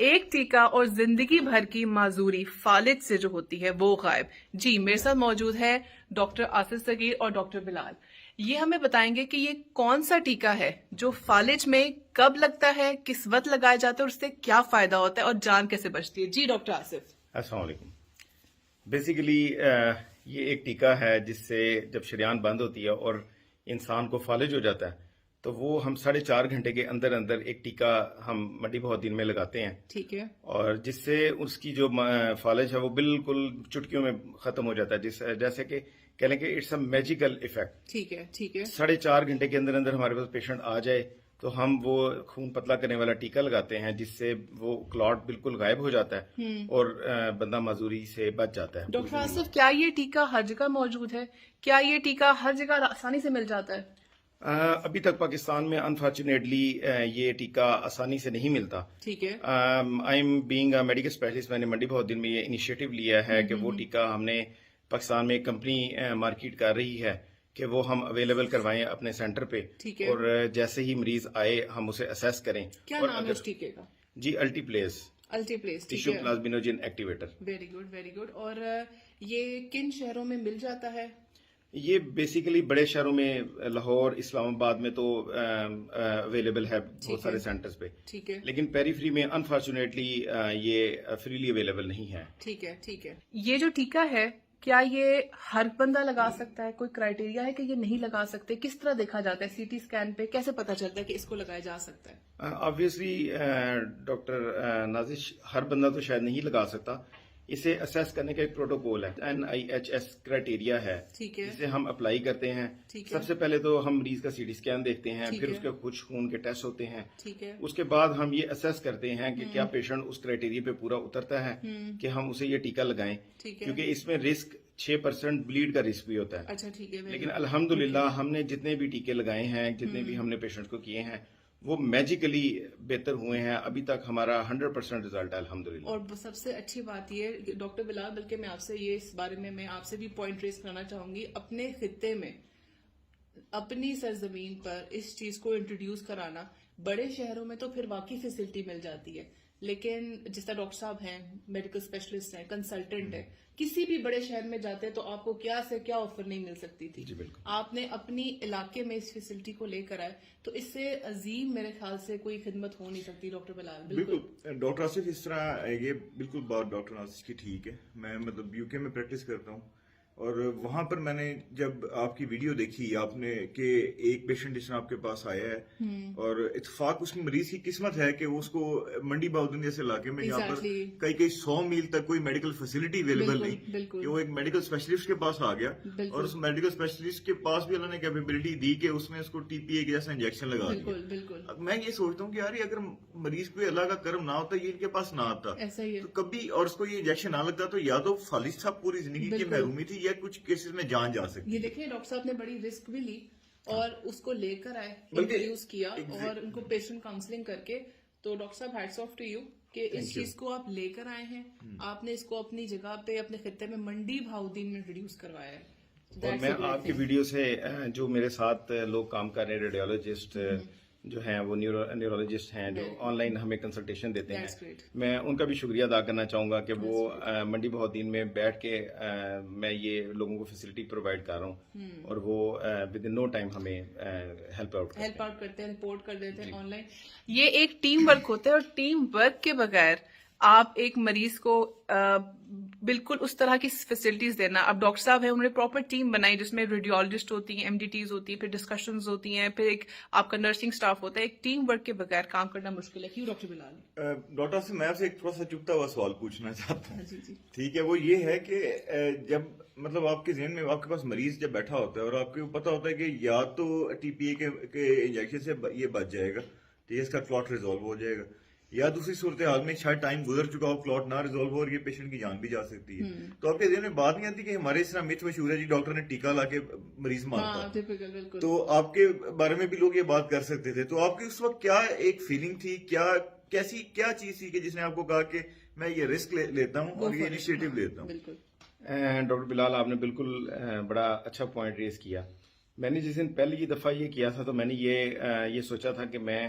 ایک ٹیکہ اور زندگی بھر کی معذوری فالج سے جو ہوتی ہے وہ غائب. جی میرے ساتھ موجود ہے ڈاکٹر آصف صغیر اور ڈاکٹر بلال. یہ ہمیں بتائیں گے کہ یہ کون سا ٹیکہ ہے جو فالج میں کب لگتا ہے, کس وقت لگایا جاتا ہے اور اس سے کیا فائدہ ہوتا ہے اور جان کیسے بچتی ہے. جی ڈاکٹر آصف. السلام علیکم. بیسیکلی یہ ایک ٹیکہ ہے جس سے جب شریان بند ہوتی ہے اور انسان کو فالج ہو جاتا ہے تو وہ ہم 4.5 گھنٹے کے اندر اندر ایک ٹیکہ ہم منڈی بہادین میں لگاتے ہیں. ٹھیک ہے. اور جس سے اس کی جو فالج ہے وہ بالکل چٹکیوں میں ختم ہو جاتا ہے, جیسے کہ کہہ لیں کہ اٹس اے میجیکل ایفیکٹ. ٹھیک ہے. ٹھیک ہے. 4.5 گھنٹے کے اندر اندر ہمارے پاس پیشنٹ آ جائے تو ہم وہ خون پتلا کرنے والا ٹیکہ لگاتے ہیں جس سے وہ کلاٹ بالکل غائب ہو جاتا ہے اور بندہ معذوری سے بچ جاتا ہے. ڈاکٹر آصف, کیا یہ ٹیکہ ہر جگہ موجود ہے؟ کیا یہ ٹیکہ ہر جگہ آسانی سے مل جاتا ہے؟ ابھی تک پاکستان میں انفارچونیٹلی یہ ٹیکہ آسانی سے نہیں ملتا. ٹھیک ہے. I am being a medical specialist, میں نے منڈی بہادین میں یہ انیشیٹو لیا ہے کہ وہ ٹیکہ ہم نے پاکستان میں ایک کمپنی مارکیٹ کر رہی ہے کہ وہ ہم اویلیبل کروائیں اپنے سینٹر پہ, اور جیسے ہی مریض آئے ہم اسے اسیس کریں. کیا نام ہے اس ٹیکے کا؟ جی alteplase. Alteplase tissue plasminogen activator. Very good very good. اور یہ کن شہروں میں مل جاتا ہے؟ یہ بیسیکلی بڑے شہروں میں لاہور, اسلام آباد میں تو اویلیبل ہے بہت سارے سینٹرز پہ. ٹھیک ہے. لیکن پیری فری میں انفارچونیٹلی یہ فریلی اویلیبل نہیں ہے. ٹھیک ہے. ٹھیک ہے. یہ جو ٹیکہ ہے کیا یہ ہر بندہ لگا سکتا ہے؟ کوئی کرائٹیریا ہے کہ یہ نہیں لگا سکتے؟ کس طرح دیکھا جاتا ہے سی ٹی اسکین پہ؟ کیسے پتا چلتا ہے کہ اس کو لگایا جا سکتا ہے؟ آبویسلی ڈاکٹر نازش, ہر بندہ تو شاید نہیں لگا سکتا. اسے اسیس کرنے کا ایک پروٹوکول ہے, NIHS کرائٹیریا ہے جسے ہم اپلائی کرتے ہیں. سب سے پہلے تو ہم مریض کا سی ٹی اسکین دیکھتے ہیں, پھر اس کے کچھ خون کے ٹیسٹ ہوتے ہیں. اس کے بعد ہم یہ اسیس کرتے ہیں کہ کیا پیشنٹ اس کرائٹیریا پہ پورا اترتا ہے کہ ہم اسے یہ ٹیکہ لگائیں, کیونکہ اس میں رسک 6% بلیڈ کا رسک بھی ہوتا ہے. لیکن الحمدللہ ہم نے جتنے بھی ٹیکے لگائے ہیں, جتنے بھی ہم نے پیشنٹ کو کیے ہیں, وہ میجیکلی بہتر ہوئے ہیں. ابھی تک ہمارا 100% رزلٹ ہے الحمدللہ. اور سب سے اچھی بات یہ ڈاکٹر بلال, بلکہ میں آپ سے یہ اس بارے میں آپ سے بھی پوائنٹ ریز کرنا چاہوں گی, اپنے خطے میں اپنی سرزمین پر اس چیز کو انٹروڈیوس کرانا. بڑے شہروں میں تو پھر واقعی فیسلٹی مل جاتی ہے, لیکن جس طرح ڈاکٹر صاحب ہیں, میڈیکل اسپیشلسٹ ہیں, کنسلٹنٹ ہیں, کسی بھی بڑے شہر میں جاتے تو آپ کو کیا سے کیا آفر نہیں مل سکتی تھی. آپ نے اپنی علاقے میں اس فیسلٹی کو لے کر آئے تو اس سے عظیم میرے خیال سے کوئی خدمت ہو نہیں سکتی. ڈاکٹر بلال. بالکل ڈاکٹر آصف, اس طرح یہ بالکل بات ڈاکٹر آصف کی ٹھیک ہے. میں مطلب UK میں پریکٹس کرتا ہوں, اور وہاں پر میں نے جب آپ کی ویڈیو دیکھی آپ نے کہ ایک پیشنٹ جس نے آپ کے پاس آیا ہے, اور اتفاق اس کی مریض کی قسمت ہے کہ اس کو منڈی بہادین جیسے علاقے میں جہاں پر کئی 100 میل تک کوئی میڈیکل فیسلٹی اویلیبل نہیں, کہ وہ ایک میڈیکل اسپیشلسٹ کے پاس آ گیا, اور اس میڈیکل اسپیشلسٹ کے پاس بھی اللہ نے کیپیبلٹی دی کہ اس نے اس کو TPA کے جیسا انجیکشن لگا دیا. اب میں یہ سوچتا ہوں کہ یار اگر مریض کو اللہ کا کرم نہ ہوتا, یہ ان کے پاس نہ آتا تو کبھی, اور اس کو یہ انجیکشن نہ لگتا, تو یا تو فالج تھا, پوری زندگی کی محرومی تھی, یا کچھ کیسز میں جان جا سکتی. یہ دیکھیں ڈاکٹر صاحب نے بڑی رسک بھی لی اور اس کو لے کر آئے, انٹروڈیوس کیا اور ان کو پیشنٹ کاؤنسلنگ کر کے. تو ڈاکٹر صاحب ہیٹس آف ٹو یو کہ اس چیز کو آپ لے کر آئے ہیں, آپ نے اس کو اپنی جگہ پہ اپنے خطے میں منڈی بہادین میں انٹروڈیوس کروایا ہے. اور میں آپ کی ویڈیو سے جو میرے ساتھ لوگ کام کر رہے ہیں, ریڈیولوجسٹ جو ہیں, وہ نیورولوجسٹ ہیں جو آن لائن ہمیں کنسلٹیشن دیتے ہیں, میں ان کا بھی شکریہ ادا کرنا چاہوں گا کہ وہ منڈی بہادین میں بیٹھ کے میں یہ لوگوں کو فیسلٹی پرووائڈ کر رہا ہوں, اور وہ ود ان نو ٹائم ہمیں ہیلپ آؤٹ کرتے ہیں, رپورٹ کر دیتے ہیں آن لائن. یہ ایک ٹیم ورک ہوتا ہے, اور ٹیم ورک کے بغیر آپ ایک مریض کو بالکل اس طرح کی فیسلٹیز دینا. اب ڈاکٹر صاحب ہیں, انہوں نے پراپر ٹیم بنائی جس میں ریڈیولوجسٹ ہوتی ہیں, MDTs ہوتی ہیں, پھر ڈسکشنز ہوتی ہیں, پھر ایک آپ کا نرسنگ سٹاف ہوتا ہے. ایک ٹیم ورک کے بغیر کام کرنا مشکل ہے. کیوں ڈاکٹر بلال؟ ڈاکٹر سے میں آپ سے ایک تھوڑا سا چپتا ہوا سوال پوچھنا چاہتا ہوں. ٹھیک ہے, وہ یہ ہے کہ جب مطلب آپ کے ذہن میں آپ کے پاس مریض جب بیٹھا ہوتا ہے اور آپ کو پتا ہوتا ہے کہ یا تو TPA کے انجیکشن سے یہ بچ جائے گا, ٹھیک ہے, اس کا کلاٹ ریزالو ہو جائے گا, یا دوسری صورتحال میں شاید ٹائم گزر چکا ہو, کلاٹ نہ ریزالو ہو اور یہ پیشنٹ کی جان بھی جا سکتی ہے, تو آپ کے ذہن میں بات نہیں آتی کہ ہمارے اس طرح مت مشہور ہے جی ڈاکٹر نے ٹیکہ لا کے مریض مارتا, تو آپ کے بارے میں بھی لوگ یہ بات کر سکتے تھے. تو آپ کی اس وقت کیا ایک فیلنگ تھی, کیا چیز تھی کہ جس نے آپ کو کہا کہ میں یہ رسک لیتا ہوں اور یہ انیشیٹو لیتا ہوں؟ ڈاکٹر بلال, آپ نے بالکل بڑا اچھا پوائنٹ ریز کیا. میں نے جس دن پہلی دفعہ یہ کیا تھا تو میں نے یہ سوچا تھا کہ میں